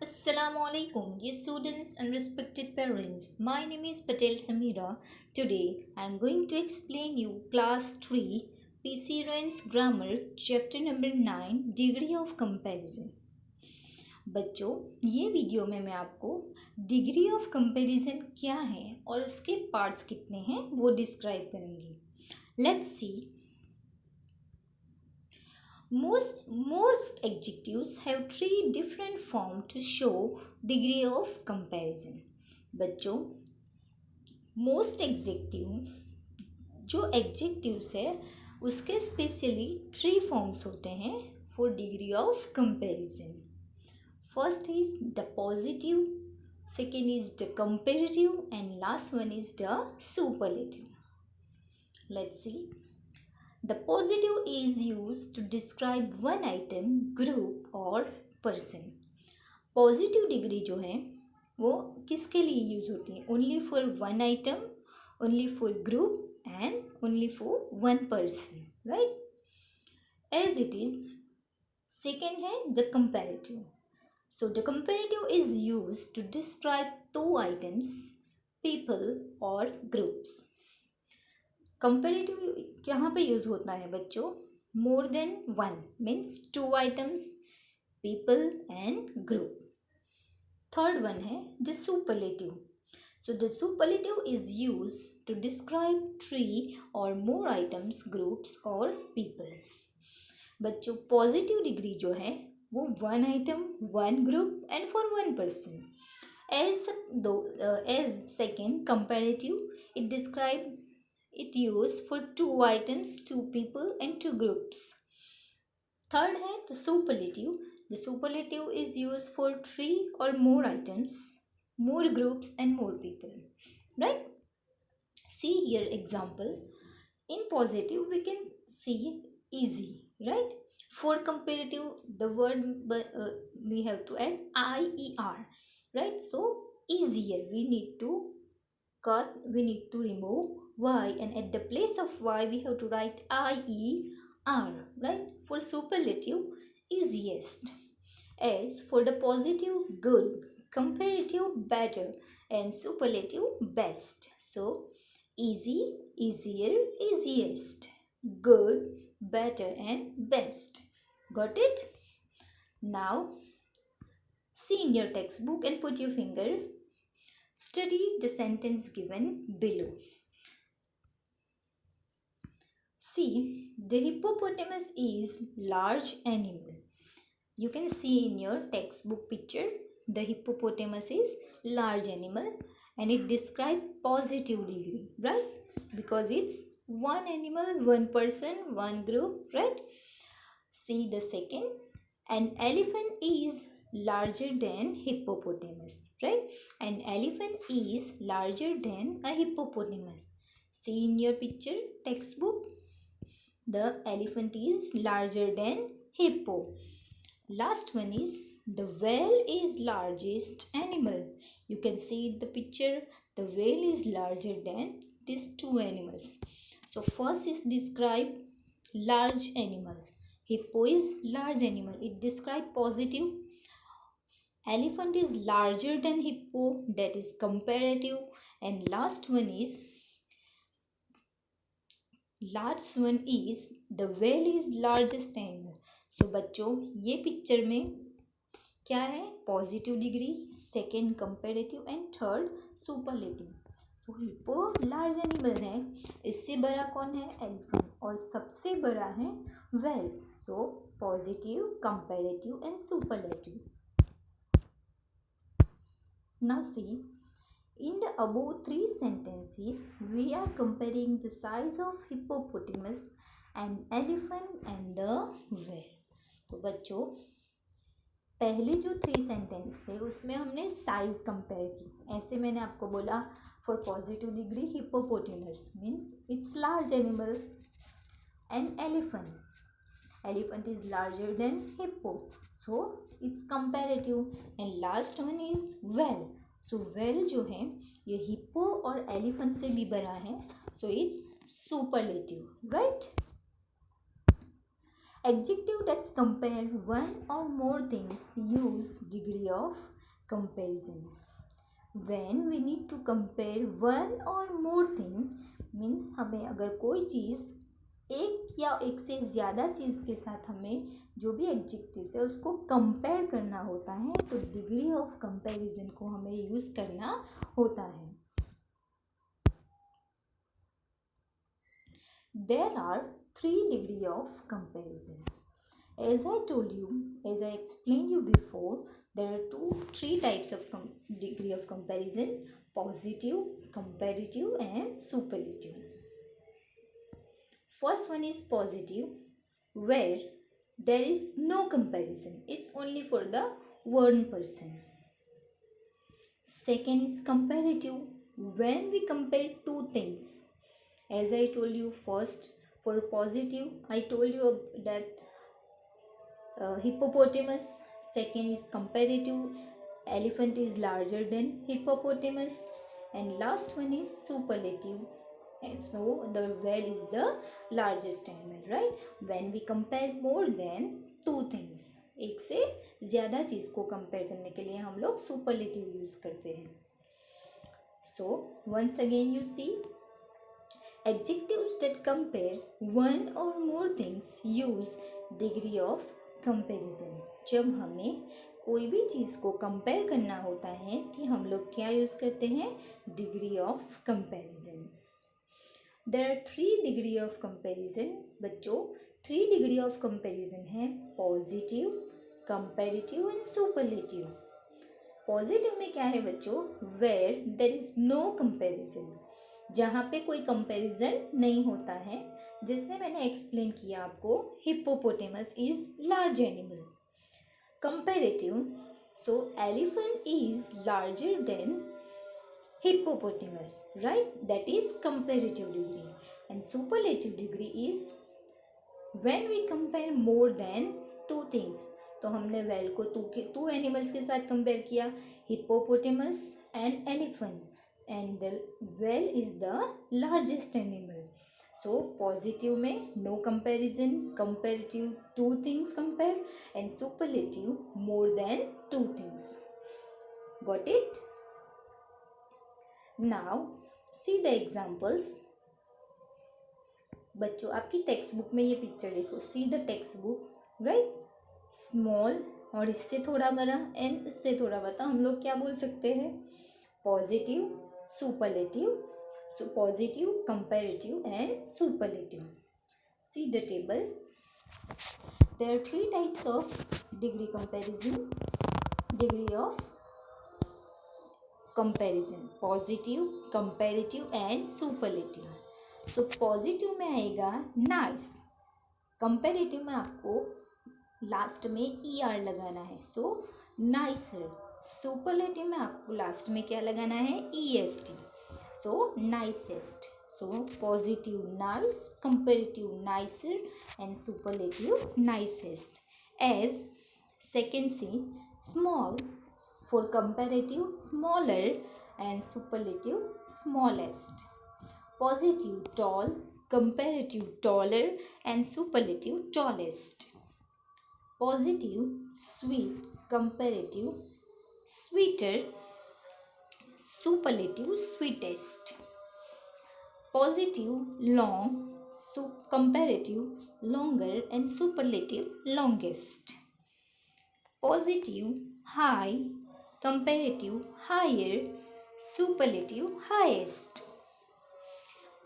Assalamu alaikum, dear students and respected parents. My name is Patel Samira. Today I am going to explain you class 3 PC Rance Grammar chapter number 9 Degree of Comparison. बच्चों ये video में मैं आपको degree of comparison क्या है और उसके parts कितने हैं वो डिस्क्राइब करूँगी. Let's see. Most adjectives have three different forms to show degree of comparison. बच्चों most adjective जो adjectives है उसके स्पेशली 3 forms होते हैं for degree of comparison. First is the positive, second is the comparative, and last one is the superlative. Let's see. The positive is used to describe one item, group or person. Positive degree जो है वो किसके लिए use होती है? Only for one item, only for group and only for one person, right? As it is second है the comparative. So the comparative is use to describe two items, people और groups. Comparative कहाँ पे use होता है बच्चों? More than one means two items, people and group. Third one है the superlative. So the superlative is use to describe three or more items, groups or people. बच्चों positive degree जो है वो one item, one group and for one person. As second comparative it describe it used for two items, two people and two groups. Third है the superlative. The superlative is used for three or more items, more groups and more people, right? See here example. In positive we can see easy, right? For comparative the word we have to add IER, right? So easier we need to cut, we need to remove y, and at the place of y we have to write IER, right? For superlative easiest. As for the positive good, comparative better, and superlative best. So easy, easier, easiest, good, better and best. Got it? Now see in your textbook and put your finger. Study the sentence given below. See, the hippopotamus is large animal. You can see in your textbook picture, the hippopotamus is large animal and it describes positive degree, right? Because it's one animal, one person, one group, right? See the second, an elephant is larger than hippopotamus, right? An elephant is larger than a hippopotamus. See in your picture textbook, the elephant is larger than hippo. Last one is the whale is largest animal. You can see in the picture the whale is larger than these two animals. So first is describe large animal. Hippo is large animal. It describe positive. Elephant is larger than hippo, that is comparative. And last one is the whale is largest animal. So बच्चों ये picture में क्या है? Positive degree, second comparative and third superlative. So hippo large animal है, इससे बड़ा कौन है? एलिफेंट, और सबसे बड़ा है well. So positive, comparative and superlative. Now see, in the above three sentences, we are comparing the size of hippopotamus and elephant and the whale. तो बच्चों पहले जो 3 सेंटेंस थे उसमें हमने साइज कंपेयर की. ऐसे मैंने आपको बोला for positive degree hippopotamus means it's large animal and elephant is larger than hippo, so it's comparative. And last one is well. So well जो है ये हिप्पो और एलिफेंट से भी बड़ा है, so it's superlative, right? Adjective that compare one or more things use degree of comparison. When we need to compare one or more thing means हमें अगर कोई चीज़ एक या एक से ज़्यादा चीज़ के साथ हमें जो भी एडजेक्टिव्स है उसको कंपेयर करना होता है तो डिग्री ऑफ कंपैरिजन को हमें यूज़ करना होता है. There are 3 degrees of comparison. As I told you, as I explained you before, there are three types of degree of comparison: positive, comparative, and superlative. First one is positive, where there is no comparison. It's only for the one person. Second is comparative, when we compare two things. As I told you first, for positive, I told you that hippopotamus. Second is comparative, elephant is larger than hippopotamus. And last one is superlative, and so the whale is the largest animal, right? When we compare more than two things, एक से ज़्यादा चीज़ को compare करने के लिए हम लोग superlative use करते हैं. So once again you see, adjectives that compare one or more things use degree of comparison. जब हमें कोई भी चीज़ को कंपेयर करना होता है कि हम लोग क्या यूज़ करते हैं, degree of comparison. There are 3 degree of comparison. बच्चों 3 डिग्री ऑफ कंपैरिजन है: positive, comparative and superlative. Positive में क्या है बच्चों? Where there is no comparison, जहाँ पे कोई कंपैरिजन नहीं होता है. जैसे मैंने एक्सप्लेन किया आपको, hippopotamus is large animal. Comparative, so elephant is larger than hippopotamus, right? That is comparative degree. And superlative degree is when we compare more than two things. तो हमने whale को two animals के साथ compare किया, hippopotamus and elephant, and the whale is the largest animal. So positive में no comparison, comparative two things compare, and superlative more than two things. Got it? Now see the examples. बच्चों आपकी text book में ये picture देखो. See the text book, right? Small और इससे थोड़ा बड़ा एंड इससे थोड़ा बड़ा हम लोग क्या बोल सकते हैं? Positive, superlative, positive, comparative and superlative. See the table. There are 3 types of degree comparison, degree of comparison: positive, comparative and superlative. So positive में आएगा नाइस. कंपैरेटिव में आपको लास्ट में ER लगाना है, सो नाइसर. सुपरलेटिव में आपको लास्ट में क्या लगाना है? EST, so nicest. So positive nice, comparative nicer and superlative nicest. As second see, small. For comparative, smaller, and superlative, smallest. Positive, tall, comparative, taller, and superlative, tallest. Positive, sweet, comparative, sweeter, superlative, sweetest. Positive, long, comparative, longer, and superlative, longest. Positive, high, comparative, higher, superlative, highest.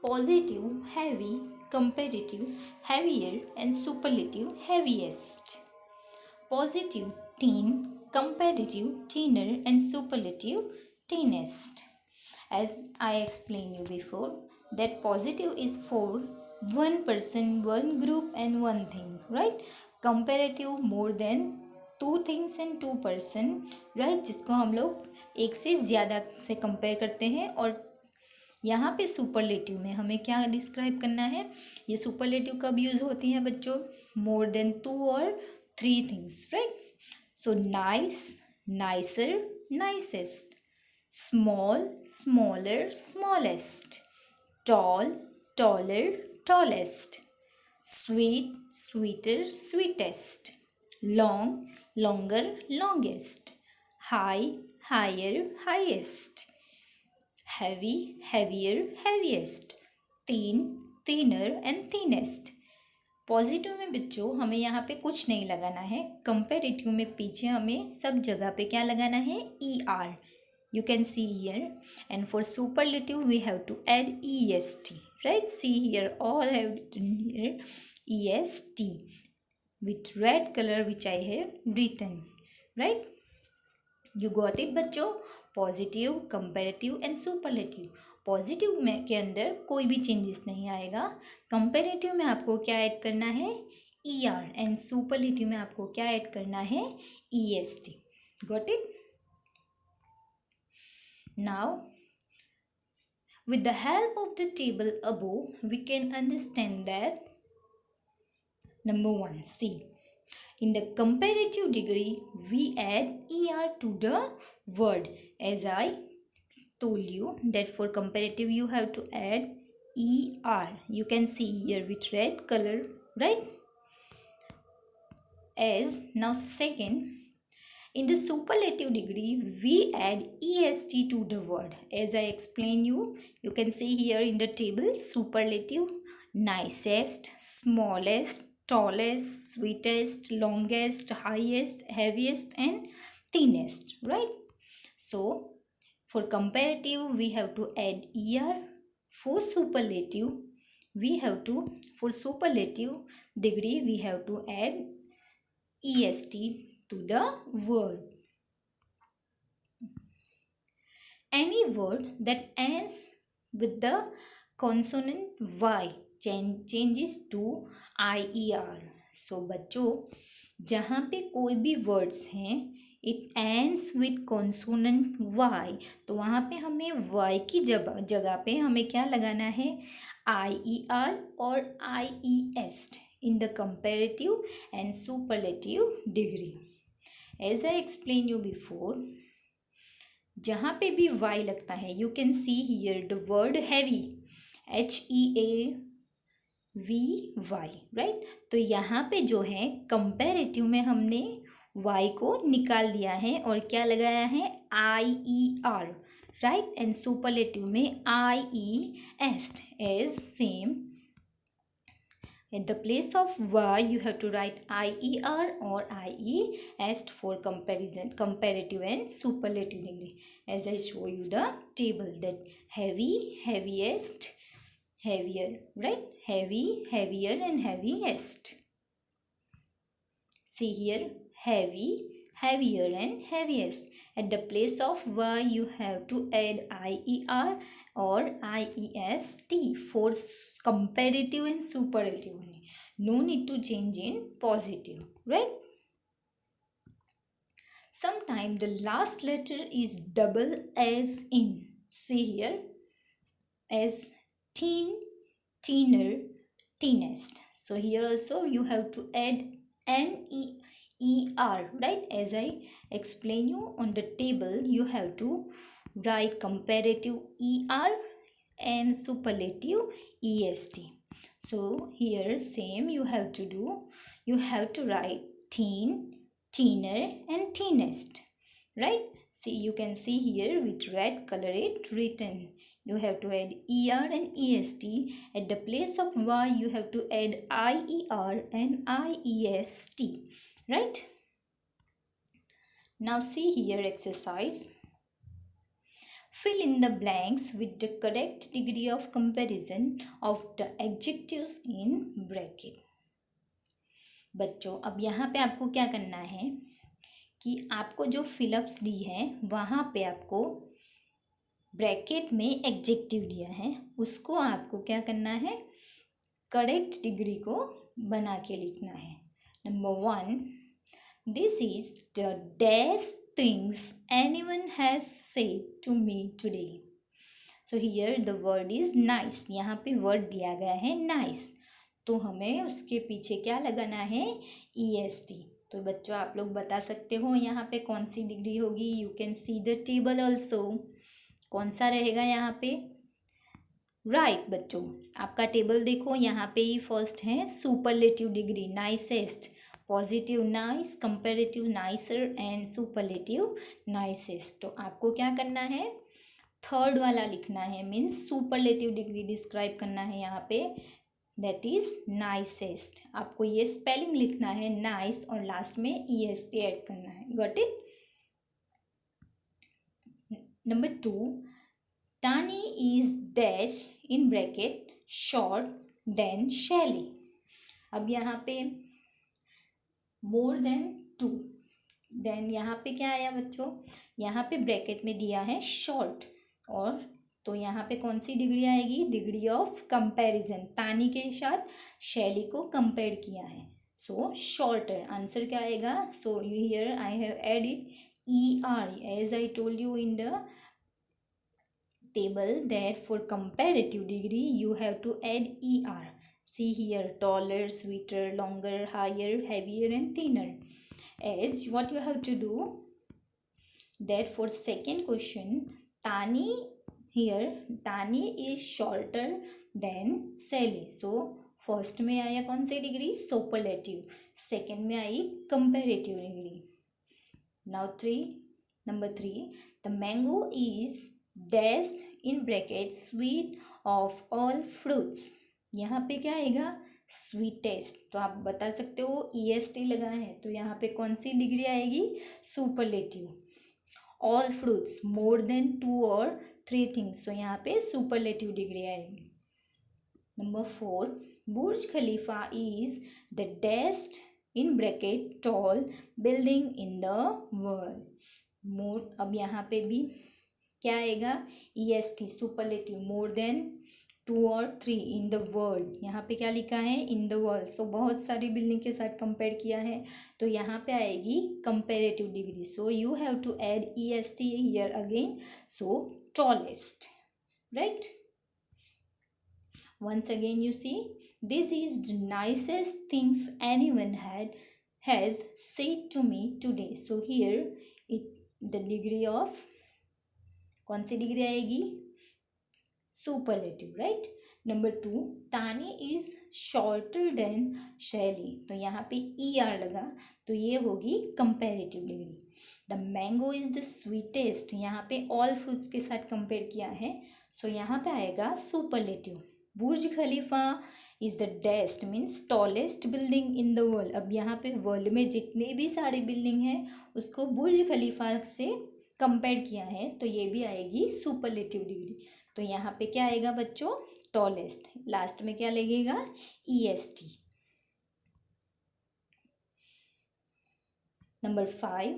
Positive, heavy, comparative, heavier, and superlative, heaviest. Positive, thin, comparative, thinner, and superlative, thinnest. As I explained you before, that positive is for one person, one group, and one thing, right? Comparative more than two things and two person, right? जिसको हम लोग एक से ज़्यादा से compare करते हैं. और यहाँ पे सुपरलेटिव में हमें क्या डिस्क्राइब करना है? ये सुपरलेटिव कब यूज़ होती हैं बच्चों? मोर देन 2 और 3 things, right? So nice, nicer, nicest. Small, smaller, smallest. Tall, taller, tallest. Sweet, sweeter, sweetest. Long, longer, longest. high, higher, highest, heavy, heavier, heaviest, thin, thinner and thinnest. Positive में बच्चों हमें यहाँ पे कुछ नहीं लगाना है, कंपेरेटिव में पीछे हमें सब जगह पे क्या लगाना है, E R. You can see here, and for superlative we have to add est, right? See here, all have written here est with red color which I have written, right? You got it बच्चों. Positive, comparative and superlative. Positive में के अंदर कोई भी changes नहीं आएगा. Comparative में आपको क्या ऐड करना है, ई आर, एंड सुपरलेटिव में आपको क्या ऐड करना है, E S T. Got it. Now, with the help of the table above, we can understand that number 1, see, in the comparative degree, we add ER to the word. As I told you that for comparative, you have to add ER. You can see here with red color, right? As now second, in the superlative degree, we add est to the word. As I explain you can see here in the table, superlative, nicest, smallest, tallest, sweetest, longest, highest, heaviest and thinnest, right? So for comparative we have to add er. For superlative degree we have to add est to the word. Any word that ends with the consonant y changes to IER. So बच्चों जहाँ पे कोई भी words हैं it ends with consonant y, तो वहाँ पे हमें y की जगह पे हमें क्या लगाना है, IER और IEST in the comparative and superlative degree. As I explained you before, जहाँ पे भी y लगता है you can see here the word heavy, HEAVY, right? तो यहाँ पे जो है comparative में हमने y को निकाल दिया है और क्या लगाया है, IER, right? And superlative में IEST is same. At the place of y, you have to write IER or IEST for comparison, comparative and superlative degree. As I show you the table, that heavy, heaviest, heavier, right? Heavy, heavier and heaviest. See here, heavy, heavier and heaviest. At the place of y, you have to add IER or IEST for comparative and superlative only. No need to change in positive, right? Sometimes the last letter is double as in. See here, as thin, thinner, thinnest. So here also you have to add NER, right? As I explain you on the table, you have to write comparative ER and superlative EST. So here same you have to do. You have to write thin, thinner and thinnest, right? See, you can see here with red color it written. You have to add ER and EST. At the place of Y, you have to add IER and IEST, right? Now see here exercise. Fill in the blanks with the correct degree of comparison of the adjectives in bracket. बच्चों अब यहाँ पे आपको क्या करना है कि आपको जो फिलअप्स दी है वहाँ पे आपको ब्रैकेट में एडजेक्टिव दिया है, उसको आपको क्या करना है, करेक्ट डिग्री को बना के लिखना है. Number 1, this is the dash things anyone has said to me today. So here the word is nice. यहाँ पे वर्ड दिया गया है नाइस, तो हमें उसके पीछे क्या लगाना है, EST. तो बच्चों आप लोग बता सकते हो यहाँ पे कौन सी डिग्री होगी. You can see the table also. कौन सा रहेगा यहाँ पे, राइट बच्चों आपका टेबल देखो, यहाँ पे ही फर्स्ट है superlative degree nicest, positive nice, comparative nicer and superlative nicest. तो आपको क्या करना है, थर्ड वाला लिखना है, मीन्स सुपरलेटिव डिग्री डिस्क्राइब करना है यहाँ पे, दैट इज नाइसेस्ट। आपको ये स्पेलिंग लिखना है नाइस और लास्ट में EST ऐड करना है। Got it. Number 2, Tani is dash in bracket short than Shelly। अब यहाँ पे मोर देन 2, देन यहाँ पे क्या आया बच्चों, यहाँ पे ब्रैकेट में दिया है शॉर्ट, और तो यहाँ पे कौन सी डिग्री आएगी, डिग्री ऑफ कंपैरिजन। तानी के साथ शैली को कंपेयर किया है, सो शॉर्टर। आंसर क्या आएगा, so here I have added ER as I told you in the table that for comparative degree you have to add ER. See here, taller, sweeter, longer, higher, heavier and thinner. As what you have to do, that for second question, Tani, here Tani is shorter than Sally. So first में आया कौन सी degree, superlative, second में आई comparative degree. Now number 3, the mango is dashed in bracket sweet of all fruits. यहाँ पे क्या आएगा, स्वीटेस्ट, तो आप बता सकते हो EST लगा है, तो यहाँ पे कौन सी डिग्री आएगी, superlative. All fruits more than 2 और 3 थिंग्स, तो यहाँ पे सुपरलेटिव डिग्री आएगी। Number 4, Burj Khalifa is the dashed in bracket tall building in the world. More, अब यहाँ पे भी क्या आएगा, EST सुपरलेटिव, मोर देन 2 और 3 इन द वर्ल्ड। यहाँ पे क्या लिखा है, इन द वर्ल्ड, सो बहुत सारी बिल्डिंग के साथ कंपेयर किया है, तो यहाँ पे आएगी comparative degree. So you have to add EST here again, so tallest, right. Once again you see, this is the nicest things anyone has said to me today. So here the degree of, कौन सी degree आएगी, superlative, right. Number 2, तानी is shorter than शैली, तो यहाँ पे ER लगा, तो ये होगी comparative degree. The mango is the sweetest, यहाँ पे ऑल फ्रूट्स के साथ कंपेयर किया है, सो यहाँ पे आएगा superlative. Burj Khalifa is the डेस्ट, means tallest building in the world. अब यहाँ पे वर्ल्ड में जितने भी सारी बिल्डिंग है उसको बुर्ज खलीफा से कंपेयर किया है, तो ये भी आएगी सुपरलेटिव डिग्री। तो यहाँ पे क्या आएगा बच्चों, टॉलेस्ट, लास्ट में क्या लगेगा, EST। Number 5,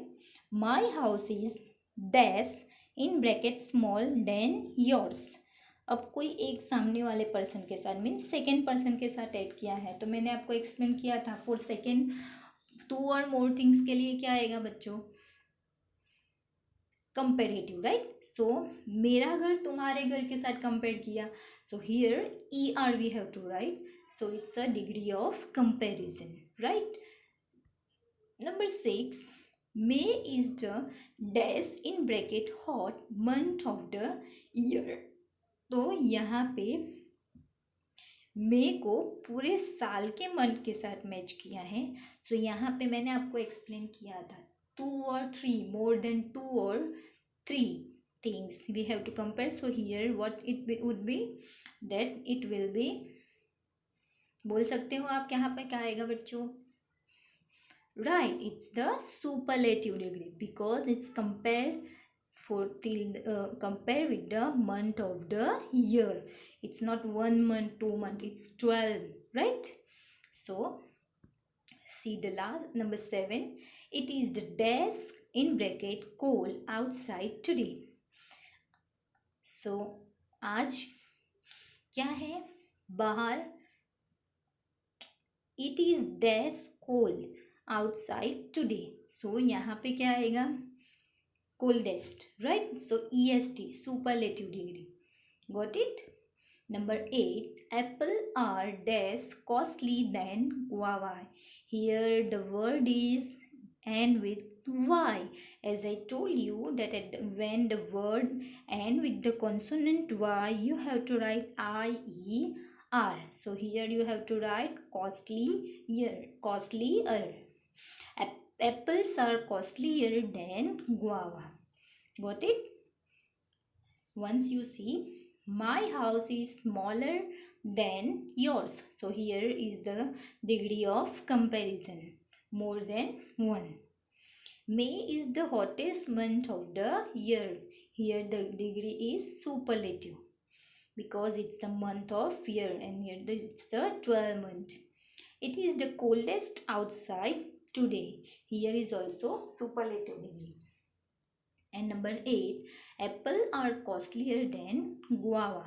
my house is dash in bracket small than yours. अब कोई एक सामने वाले पर्सन के साथ, मीन्स सेकेंड पर्सन के साथ ऐड किया है, तो मैंने आपको एक्सप्लेन किया था फॉर सेकेंड 2 और मोर थिंग्स के लिए क्या आएगा बच्चों, कंपेरेटिव, राइट। सो मेरा घर तुम्हारे घर के साथ कंपेयर किया, so here ER we have to write, so it's a degree of comparison, right. Number 6, May is the dash in bracket hot month of the year. तो यहाँ पे मे को पूरे साल के मंथ के साथ मैच किया है, सो यहाँ पे मैंने आपको एक्सप्लेन किया था 2 और 3, मोर देन 2 और 3 things we have to compare. So here what it would be, that it will be, बोल सकते हो आप यहाँ पे क्या आएगा बच्चों, right, it's the superlative degree because it's compare with the month of the year. It's not 1 month, 2 month, it's 12, right? So see the last number 7, it is the desk in bracket cold outside today. So आज क्या है बाहर, it is dash cold outside today. So यहाँ पे क्या आएगा, coldest, right? So EST superlative degree, got it? Number 8, apple are dash costly than guava. Here the word is end with Y, as I told you that when the word end with the consonant Y, you have to write IER. So here you have to write costly year, costlier. Apples are costlier than guava. Got it? Once you see, my house is smaller than yours. So here is the degree of comparison. More than 1. May is the hottest month of the year. Here the degree is superlative because it's the month of year, and here it's the 12th month. It is the coldest outside today. Here is also superlative degree. And number 8, apple are costlier than guava.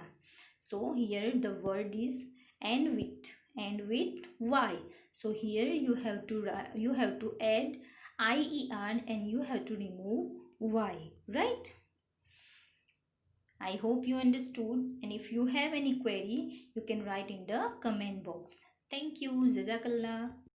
So here the word is and with y. So here you have to add ier and you have to remove y, right? I hope you understood, and if you have any query you can write in the comment box. Thank you. Jazakallah.